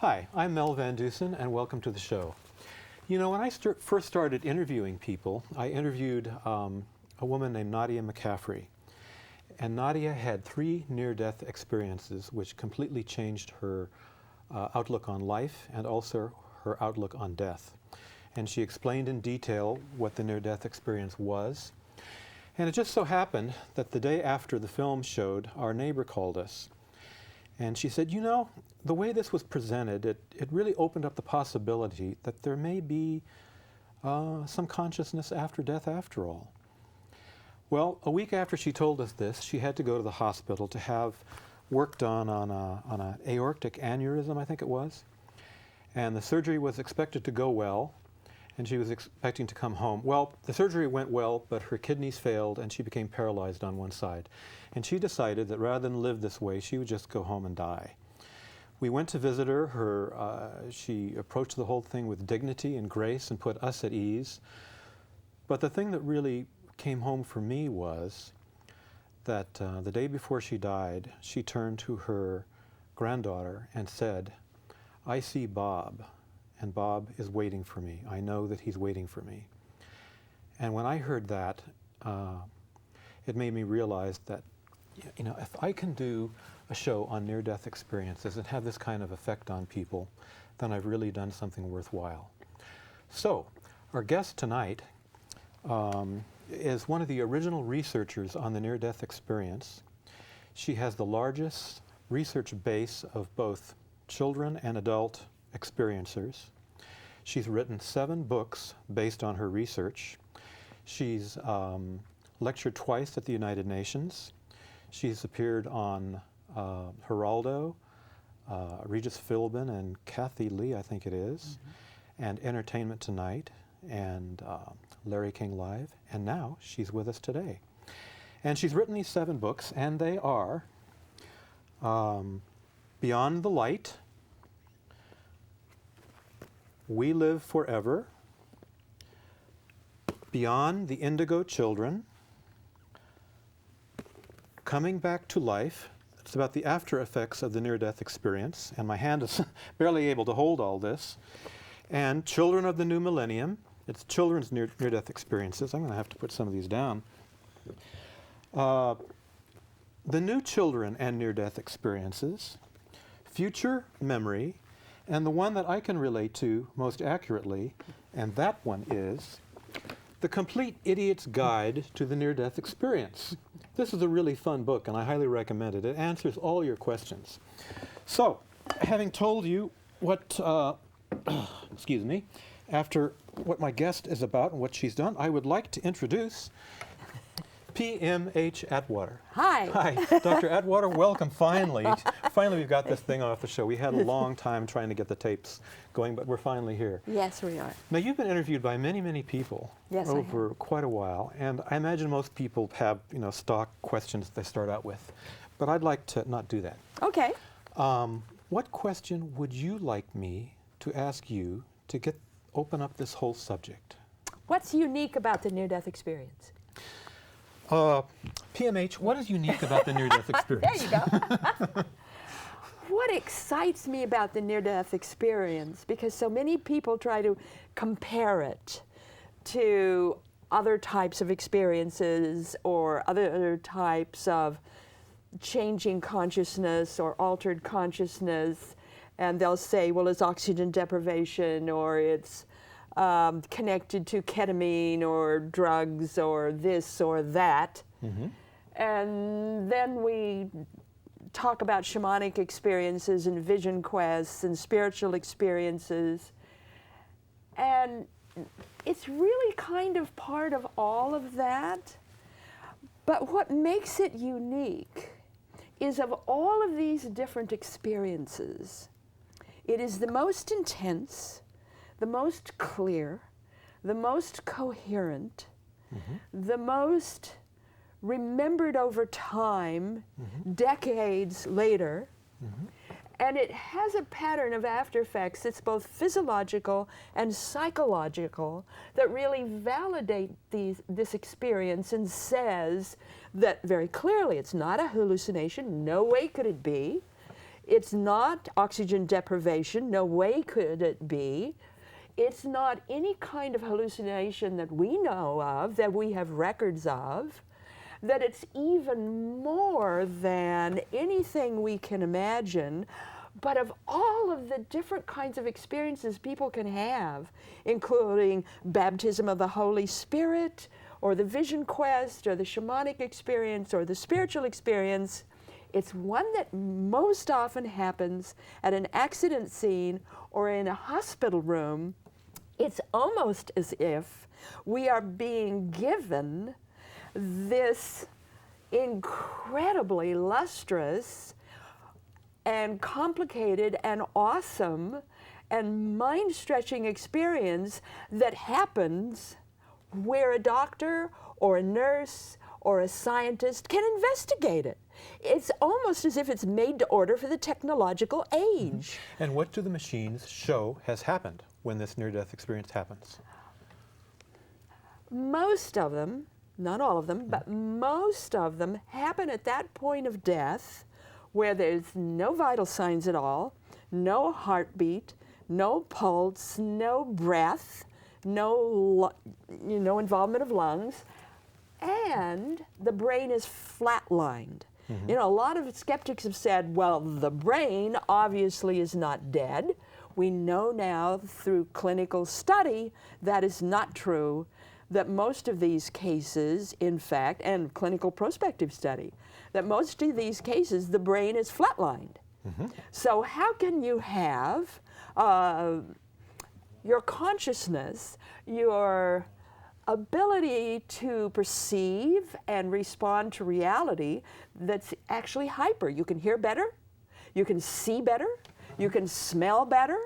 Hi, I'm Mel Van Dusen, and welcome to the show. You know, when I first started interviewing people, I interviewed a woman named Nadia McCaffrey. And Nadia had 3 near-death experiences which completely changed her outlook on life and also her outlook on death. And she explained in detail what the near-death experience was. And it just so happened that the day after the film showed, our neighbor called us. And she said, you know, the way this was presented, it really opened up the possibility that there may be some consciousness after death after all. Well, a week after she told us this, she had to go to the hospital to have work done on an aortic aneurysm, I think it was. And the surgery was expected to go well, and she was expecting to come home. Well, the surgery went well, but her kidneys failed, and she became paralyzed on one side. And she decided that rather than live this way, she would just go home and die. We went to visit her. She approached the whole thing with dignity and grace and put us at ease. But the thing that really came home for me was that the day before she died, she turned to her granddaughter and said, "I see Bob, and Bob is waiting for me. I know that he's waiting for me." And when I heard that, it made me realize that, you know, if I can do a show on near-death experiences and have this kind of effect on people, then I've really done something worthwhile. So, our guest tonight is one of the original researchers on the near-death experience. She has the largest research base of both children and adult experiencers. She's written 7 books based on her research. She's lectured twice at the United Nations. She's appeared on Geraldo, Regis Philbin, and Kathy Lee, I think it is, and Entertainment Tonight, and Larry King Live, and now she's with us today. And she's written these 7 books, and they are Beyond the Light, We Live Forever, Beyond the Indigo Children, Coming Back to Life. It's about the after effects of the near-death experience, and my hand is barely able to hold all this. And Children of the New Millennium. It's children's near-death experiences. I'm going to have to put some of these down. The New Children and Near-Death Experiences, Future Memory, and the one that I can relate to most accurately, and that one is The Complete Idiot's Guide to the Near-Death Experience. This is a really fun book, and I highly recommend it. It answers all your questions. So, having told you what, excuse me, after what my guest is about and what she's done, I would like to introduce P.M.H. Atwater. Hi. Hi, Dr. Atwater, welcome, finally. Finally we've got this thing off the show. We had a long time trying to get the tapes going, but we're finally here. Yes, we are. Now, you've been interviewed by many, many people over quite a while, and I imagine most people have, you know, stock questions they start out with, but I'd like to not do that. Okay. What question would you like me to ask you to open up this whole subject? What's unique about the near-death experience? P.M.H., what is unique about the near-death experience? There you go. What excites me about the near-death experience, because so many people try to compare it to other types of experiences or other types of changing consciousness or altered consciousness, and they'll say, well, it's oxygen deprivation, or it's connected to ketamine or drugs or this or that. And then we talk about shamanic experiences and vision quests and spiritual experiences. And it's really kind of part of all of that. But what makes it unique is, of all of these different experiences, it is the most intense, the most clear, the most coherent, the most remembered over time, decades later, and it has a pattern of after effects that's both physiological and psychological that really validate this experience and says that very clearly it's not a hallucination, no way could it be. It's not oxygen deprivation. No way could it be. It's not any kind of hallucination that we know of, that we have records of, that it's even more than anything we can imagine. But of all of the different kinds of experiences people can have, including baptism of the Holy Spirit, or the vision quest, or the shamanic experience, or the spiritual experience, it's one that most often happens at an accident scene or in a hospital room. It's almost as if we are being given this incredibly lustrous and complicated and awesome and mind-stretching experience that happens where a doctor or a nurse or a scientist can investigate it. It's almost as if it's made to order for the technological age. And what do the machines show has happened when this near-death experience happens? Most of them, not all of them, but most of them happen at that point of death where there's no vital signs at all, no heartbeat, no pulse, no breath, no involvement of lungs, and the brain is flatlined. You know, a lot of skeptics have said, well, the brain obviously is not dead. We know now through clinical study that is not true, that most of these cases, in fact, and clinical prospective study, that most of these cases, the brain is flatlined. So how can you have your consciousness, your ability to perceive and respond to reality that's actually hyper? You can hear better, you can see better, you can smell better,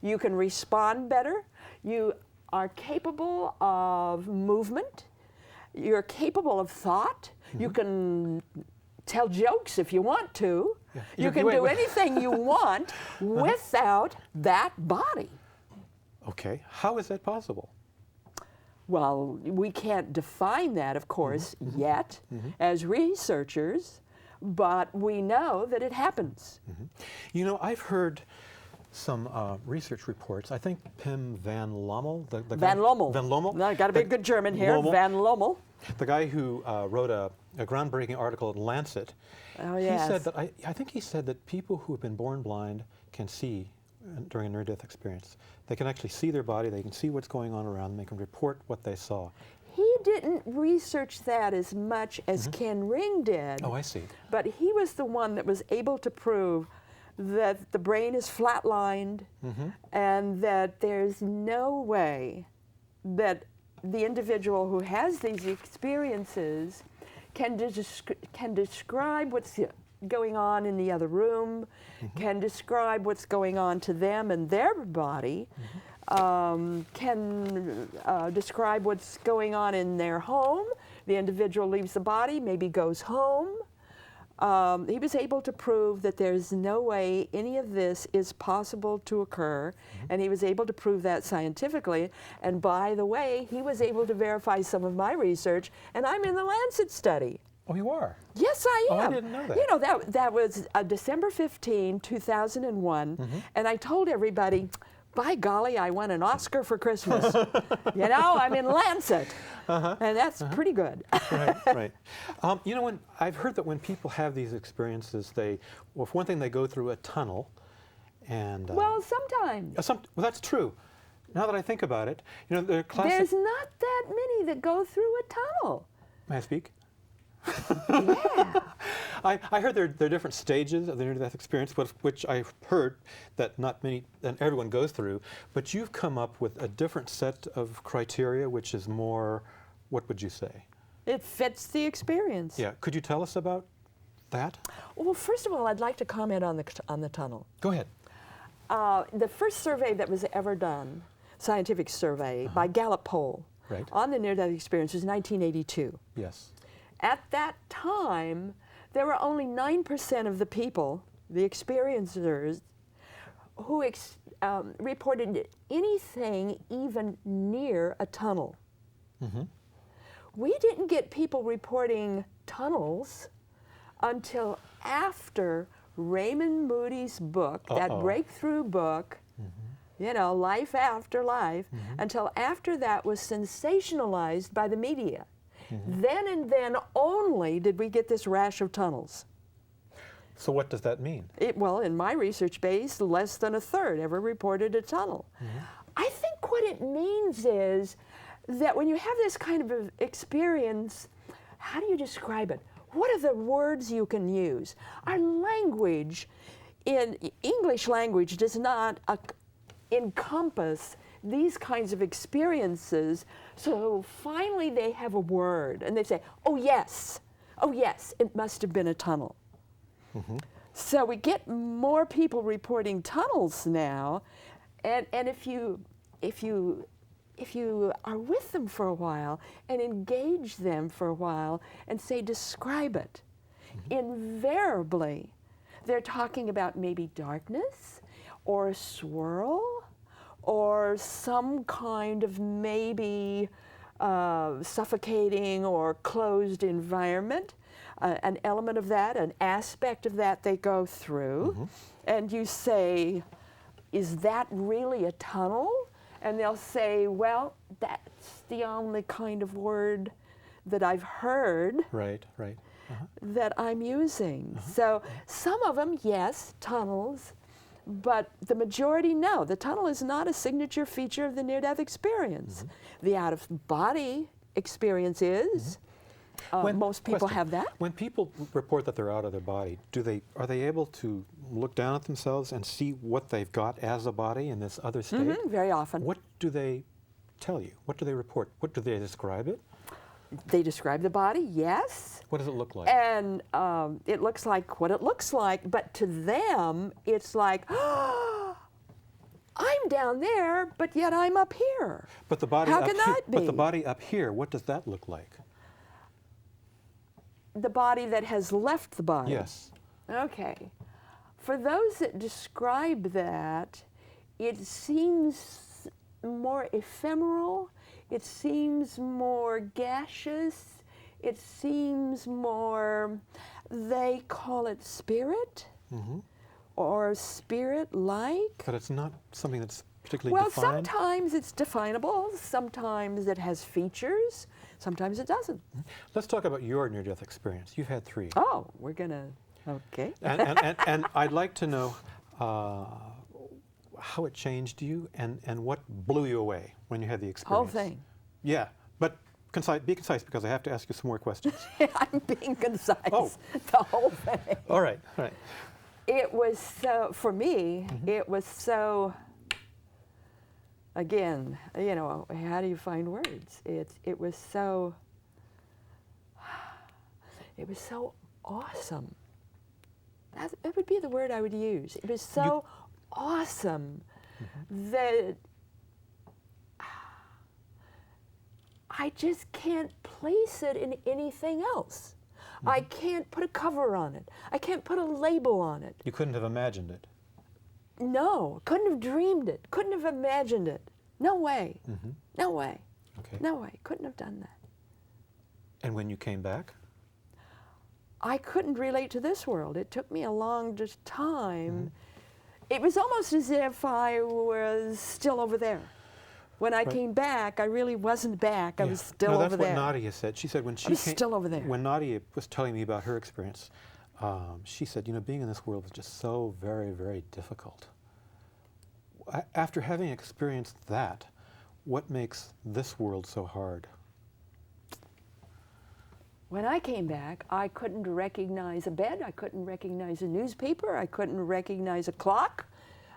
you can respond better, you are capable of movement, you're capable of thought, you can tell jokes if you want to, you can do anything you want without that body. Okay, how is that possible? Well, we can't define that, of course, yet as researchers, but we know that it happens. You know, I've heard some research reports. I think Pim van Lommel, the guy, Van Lommel. Van Lommel. No, got to be a good German here. Lommel. Van Lommel. The guy who wrote a groundbreaking article in Lancet. Oh, yes. He said that I think he said that people who have been born blind can see during a near-death experience. They can actually see their body. They can see what's going on around them. They can report what they saw. He didn't research that as much as Ken Ring did. Oh, I see. But he was the one that was able to prove that the brain is flatlined and that there's no way that the individual who has these experiences can describe what's going on in the other room, can describe what's going on to them and their body, can describe what's going on in their home. The individual leaves the body, maybe goes home. He was able to prove that there's no way any of this is possible to occur, and he was able to prove that scientifically. And by the way, he was able to verify some of my research, and I'm in the Lancet study. Oh, you are? Yes, I am. Oh, I didn't know that. You know, that was December 15, 2001, and I told everybody, by golly, I won an Oscar for Christmas. You know, I'm in Lancet, and that's pretty good. Right. You know, I've heard that when people have these experiences, well, for one thing, they go through a tunnel, and well, sometimes. well, that's true. Now that I think about it, you know, the classic. There's not that many that go through a tunnel. May I speak? Yeah. I heard there are different stages of the near-death experience, which I've heard that not many, and everyone goes through, but you've come up with a different set of criteria, which is more, what would you say? It fits the experience. Yeah, could you tell us about that? Well, first of all, I'd like to comment on the tunnel. Go ahead. The first survey that was ever done, scientific survey, by Gallup poll on the near-death experience was 1982. Yes. At that time, there were only 9% of the people, the experiencers, who reported anything even near a tunnel. We didn't get people reporting tunnels until after Raymond Moody's book, that breakthrough book, you know, Life After Life, until after that was sensationalized by the media. Then and then only did we get this rash of tunnels. So what does that mean? Well, in my research base, less than a third ever reported a tunnel. I think what it means is that when you have this kind of experience, how do you describe it? What are the words you can use? Our language, in English language, does not encompass these kinds of experiences. So finally they have a word and they say, oh yes, it must have been a tunnel. So we get more people reporting tunnels now, and if you are with them for a while and engage them for a while and say, describe it, invariably they're talking about maybe darkness or a swirl or some kind of maybe suffocating or closed environment. An element of that, an aspect of that they go through, and you say, is that really a tunnel? And they'll say, well, that's the only kind of word that I've heard that I'm using. So some of them, yes, tunnels, but the majority, no. The tunnel is not a signature feature of the near-death experience. The out-of-body experience is. Most people have that. When people report that they're out of their body, are they able to look down at themselves and see what they've got as a body in this other state? Very often. What do they tell you? What do they report? What do they describe it? They describe the body, yes. What does it look like? And it looks like what it looks like, but to them, it's like, oh, I'm down there, but yet I'm up here. But the body How can that be? But the body up here, what does that look like? The body that has left the body. Yes. Okay. For those that describe that, it seems more ephemeral, it seems more gaseous, it seems more, they call it spirit or spirit-like. But it's not something that's particularly defined? Well, sometimes it's definable, sometimes it has features, sometimes it doesn't. Let's talk about your near-death experience. You've had 3. Oh, we're gonna, okay. And I'd like to know how it changed you and what blew you away when you had the experience. Whole thing. Yeah, but be concise because I have to ask you some more questions. I'm being concise. Oh. The whole thing. All right, all right. It was so, for me, it was so, again, you know, how do you find words? It was so awesome. That would be the word I would use. It was so awesome that I just can't place it in anything else. I can't put a cover on it. I can't put a label on it. You couldn't have imagined it. No, couldn't have dreamed it, couldn't have imagined it. No way, no way, no way, couldn't have done that. And when you came back? I couldn't relate to this world. It took me a long time. It was almost as if I was still over there. When I came back, I really wasn't back. I was still over there. That's what N.D.E said. She said when she I was still over there. When N.D.E was telling me about her experience, she said, you know, being in this world was just so very, very difficult. After having experienced that, what makes this world so hard? When I came back, I couldn't recognize a bed. I couldn't recognize a newspaper. I couldn't recognize a clock.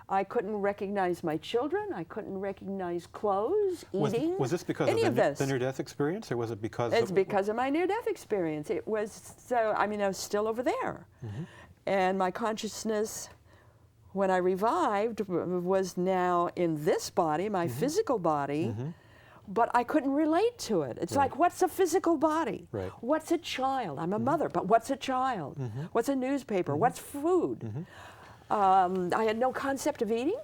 I couldn't recognize my children. I couldn't recognize clothes, eating, was this because any of this. the near-death experience, or was it because It's because of my near-death experience. It was so, I mean, I was still over there. And my consciousness, when I revived, was now in this body, my physical body, but I couldn't relate to it. It's like, what's a physical body? What's a child? I'm a mother, but what's a child? What's a newspaper? What's food? I had no concept of eating,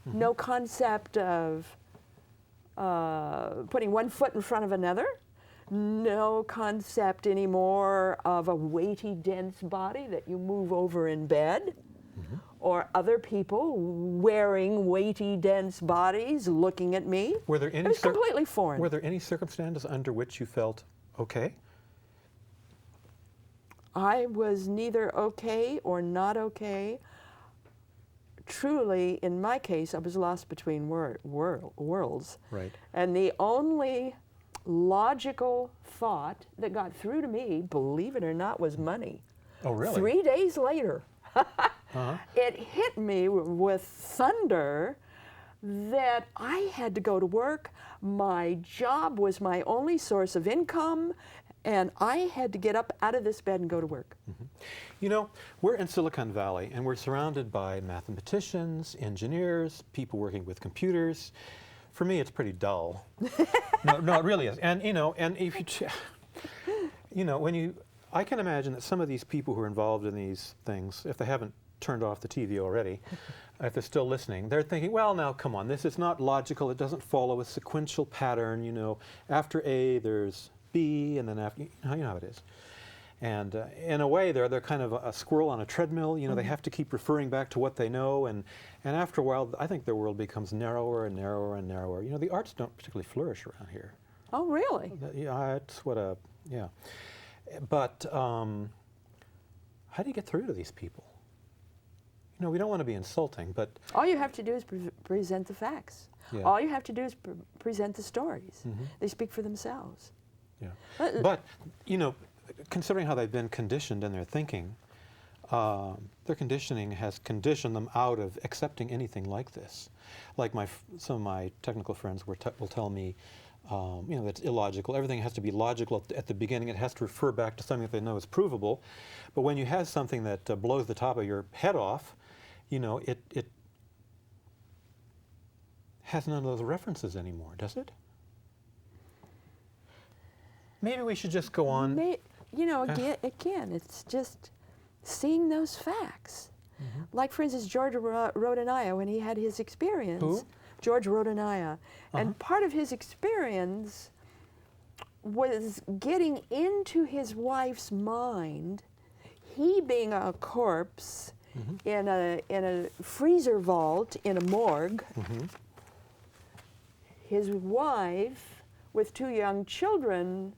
no concept of putting one foot in front of another, no concept anymore of a weighty, dense body that you move over in bed, or other people wearing weighty, dense bodies looking at me. Were there any It was completely foreign. Were there any circumstances under which you felt okay? I was neither okay or not okay. Truly, in my case, I was lost between worlds. Right. And the only logical thought that got through to me, believe it or not, was money. Oh, really? 3 days later, it hit me with thunder that I had to go to work. My job was my only source of income, and I had to get up out of this bed and go to work. You know, we're in Silicon Valley, and we're surrounded by mathematicians, engineers, people working with computers. For me, it's pretty dull. No, it really is. And you know, and if you know, I can imagine that some of these people who are involved in these things, if they haven't turned off the TV already, if they're still listening, they're thinking, well, now, come on, this is not logical. It doesn't follow a sequential pattern. You know, after A, there's B, and then after, you know how it is. And in a way, they're kind of a squirrel on a treadmill. You know, they have to keep referring back to what they know, and after a while, I think their world becomes narrower and narrower and narrower. You know, the arts don't particularly flourish around here. Oh, really? Yeah, it's what yeah. But how do you get through to these people? You know, we don't want to be insulting, but all you have to do is present the facts. Yeah. All you have to do is present the stories. They speak for themselves. Yeah. But, you know, considering how they've been conditioned in their thinking, their conditioning has conditioned them out of accepting anything like this. Like some of my technical friends will tell me, you know, that's illogical. Everything has to be logical at the beginning. It has to refer back to something that they know is provable. But when you have something that blows the top of your head off, you know, it has none of those references anymore, does it? Maybe we should just go on. You know, again, it's just seeing those facts. Like, for instance, George Rodenaya, when he had his experience. Who? George Rodenaya. And part of his experience was getting into his wife's mind, he being a corpse in a freezer vault in a morgue, his wife with 2 young children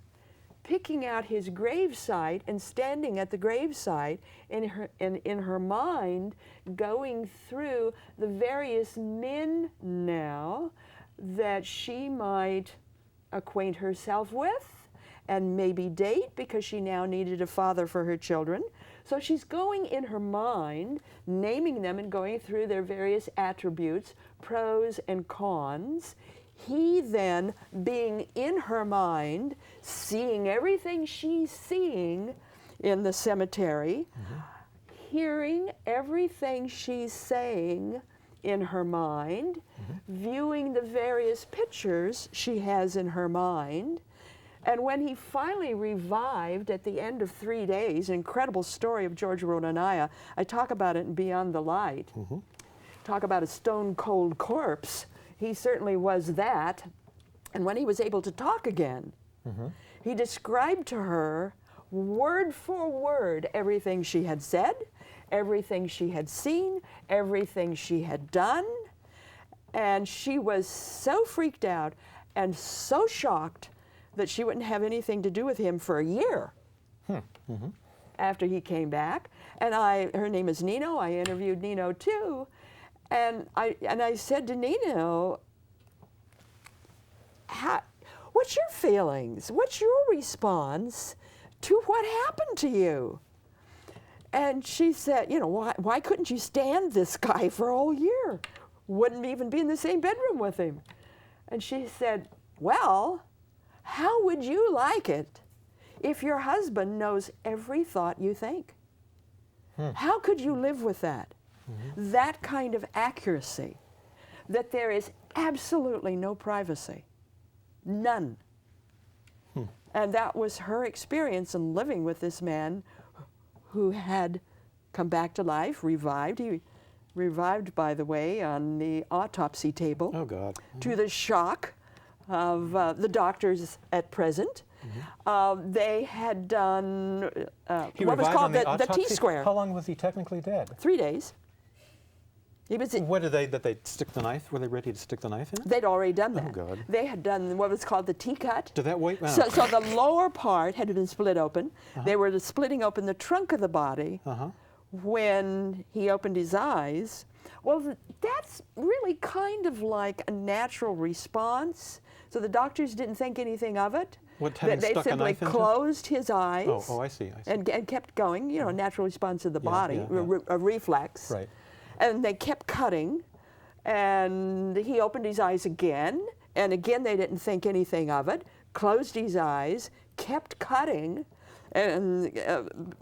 picking out his gravesite and standing at the gravesite in her mind, going through the various men now that she might acquaint herself with and maybe date, because she now needed a father for her children. So she's going in her mind, naming them and going through their various attributes, pros and cons. He then, being in her mind, seeing everything she's seeing in the cemetery, hearing everything she's saying in her mind, viewing the various pictures she has in her mind. And when he finally revived at the end of 3 days, an incredible story of George Rodenaya, I talk about it in Beyond the Light. Talk about a stone-cold corpse. He certainly was that. And when he was able to talk again, he described to her, word for word, everything she had said, everything she had seen, everything she had done. And she was so freaked out and so shocked that she wouldn't have anything to do with him for a year after he came back. And her name is Nino. I interviewed Nino too. And I said to Nino, what's your feelings? What's your response to what happened to you? And she said, you know, why couldn't you stand this guy for a whole year? Wouldn't even be in the same bedroom with him. And she said, well, how would you like it if your husband knows every thought you think? How could you live with that? That kind of accuracy, that there is absolutely no privacy, none. And that was her experience in living with this man who had come back to life, revived. He revived, by the way, on the autopsy table. Oh, God. To the shock of the doctors at present. They had done He what was revived on called the autopsy? T-square. How long was he technically dead? 3 days. He was. What did they stick the knife? Were they ready to stick the knife in? They'd already done that. God. They had done what was called the T-cut. Did that wait? So the lower part had been split open. They were splitting open the trunk of the body. When he opened his eyes, well, that's really kind of like a natural response. So the doctors didn't think anything of it. What, having They stuck a simply knife into? closed his eyes. Oh, I see. And kept going. You know, natural response of the body, yeah. a reflex. Right. And they kept cutting, and he opened his eyes again, and again they didn't think anything of it. Closed his eyes, kept cutting. And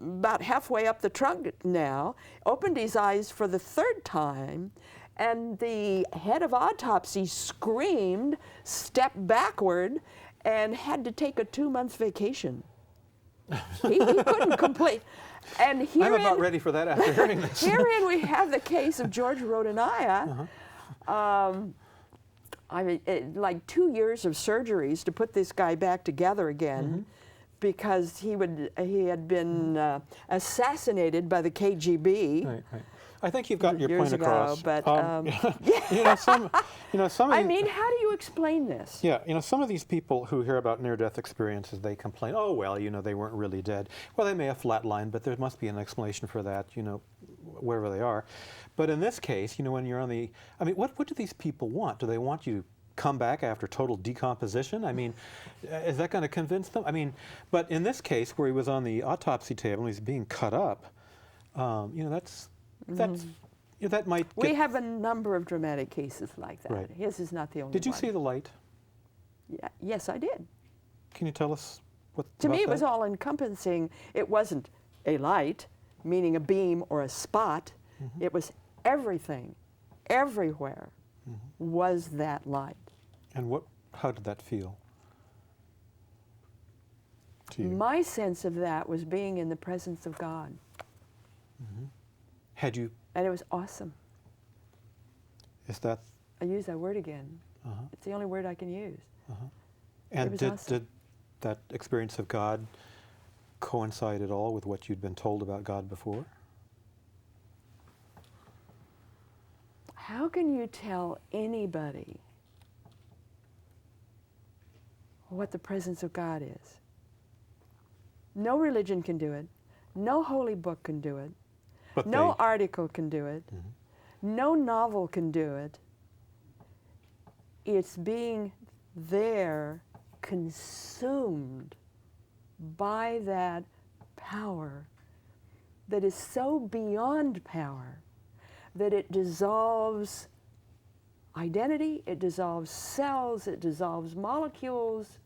about halfway up the trunk now, opened his eyes for the third time, and the head of autopsy screamed, stepped backward, and had to take a 2-month vacation. He couldn't complete. And I'm about ready for that after hearing this. Herein we have the case of George Rodenaya. I mean, like 2 years of surgeries to put this guy back together again. Because he had been assassinated by the KGB. Right. I think you've gotten your years point ago, across. but some I mean, how do you explain this? Yeah, some of these people who hear about near-death experiences, they complain, oh, well, they weren't really dead. Well, they may have flatlined, but there must be an explanation for that, wherever they are. But in this case, when you're on the, I mean, what do these people want? Do they want you to come back after total decomposition? I mean, is that going to convince them? I mean, but in this case, where he was on the autopsy table and he's being cut up, that might. We have a number of dramatic cases like that. Right. His is not the only one. Did you see the light? Yeah, yes, I did. Can you tell us what? To me, it that? was all encompassing. It wasn't a light, meaning a beam or a spot. It was everything, everywhere was that light. And how did that feel to you? My sense of that was being in the presence of God. Had you? And it was awesome. Is that? I use that word again. It's the only word I can use. And was awesome. did that experience of God coincide at all with what you'd been told about God before? How can you tell anybody what the presence of God is? No religion can do it. No holy book can do it. But no article can do it. No novel can do it. It's being there, consumed by that power that is so beyond power that it dissolves identity, it dissolves cells, it dissolves molecules,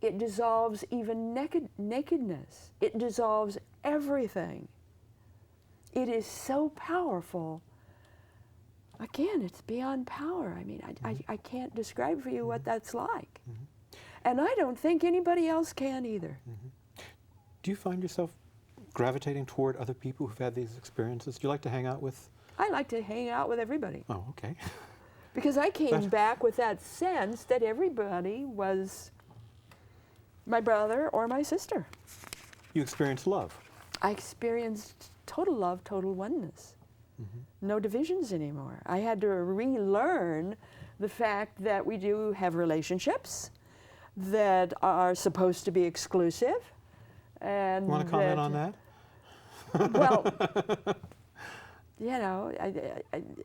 it dissolves even nakedness. It dissolves everything. It is so powerful. Again, it's beyond power. I mean, I can't describe for you what that's like. And I don't think anybody else can either. Do you find yourself gravitating toward other people who've had these experiences? Do you like to hang out with? I like to hang out with everybody. Oh, okay. Because I came back with that sense that everybody was my brother or my sister. You experienced love. I experienced total love, total oneness. No divisions anymore. I had to relearn the fact that we do have relationships that are supposed to be exclusive. And you want to comment on that? Well,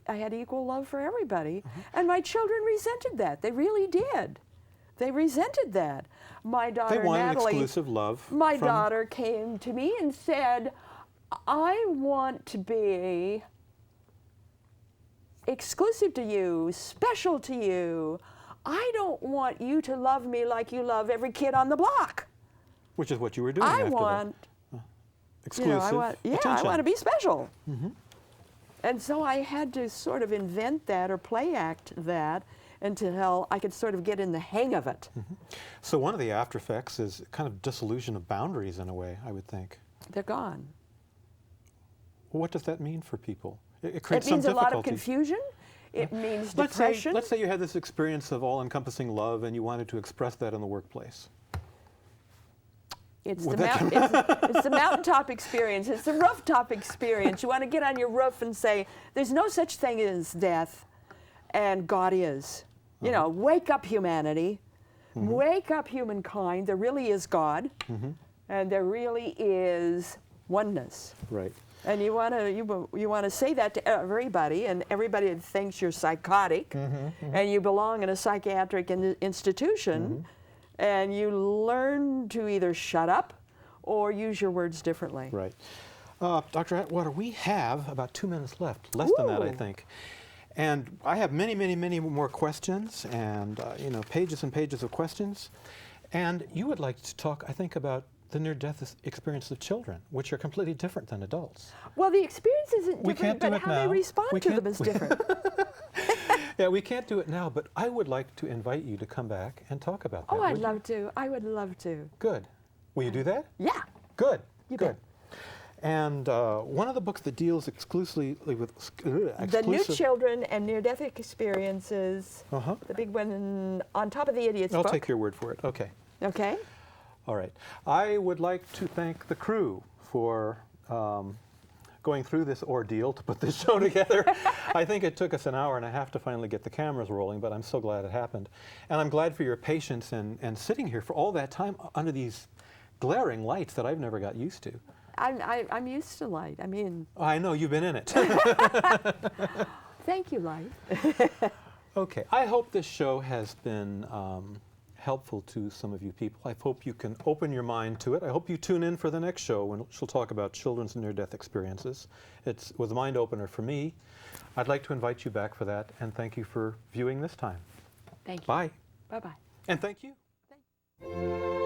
I had equal love for everybody. And my children resented that. They really did. They resented that. My daughter, They want Natalie, an exclusive love. my daughter came to me and said, I want to be exclusive to you, special to you. I don't want you to love me like you love every kid on the block. Which is what you were doing I after want, exclusive I want to be special. And so I had to sort of invent that or play act that until I could sort of get in the hang of it. So one of the after effects is kind of dissolution of boundaries in a way, I would think. They're gone. Well, what does that mean for people? It It creates means some a lot of difficulty. confusion. It means Let's depression. say you had this experience of all-encompassing love and you wanted to express that in the workplace. It's Would the, that it's the mountaintop experience. It's the rooftop experience. You want to get on your roof and say, there's no such thing as death, and God is. You know, wake up, humanity. Wake up, humankind. There really is God, and there really is oneness. Right. And you want to say that to everybody, and everybody thinks you're psychotic, and you belong in a psychiatric institution, and you learn to either shut up or use your words differently. Right. Dr. Atwater, we have about 2 minutes left, less than that, I think. And I have many, many, many more questions, and you know, pages and pages of questions. And you would like to talk, I think, about the near-death experience of children, which are completely different than adults. Well, the experience isn't We different, can't do but it how now. they respond We to can't- them is different. Yeah, we can't do it now, but I would like to invite you to come back and talk about that. Oh, I'd would you? love to. I would love to. Good. Will you do that? Yeah. Good. You Good. bet. And one of the books that deals exclusively with The New Children and Near-Death Experiences, the big one on top of the Idiot's I'll book. take your word for it. Okay. Okay. All right. I would like to thank the crew for going through this ordeal to put this show together. I think it took us an hour and a half to finally get the cameras rolling, but I'm so glad it happened. And I'm glad for your patience and sitting here for all that time under these glaring lights that I've never got used to. I'm used to light. I mean, I know, you've been in it. thank you, light. Okay. I hope this show has been helpful to some of you people. I hope you can open your mind to it. I hope you tune in for the next show when she'll talk about children's near-death experiences. It was a mind opener for me. I'd like to invite you back for that, and thank you for viewing this time. Thank you. Bye. Bye-bye. And thank you. Thank you.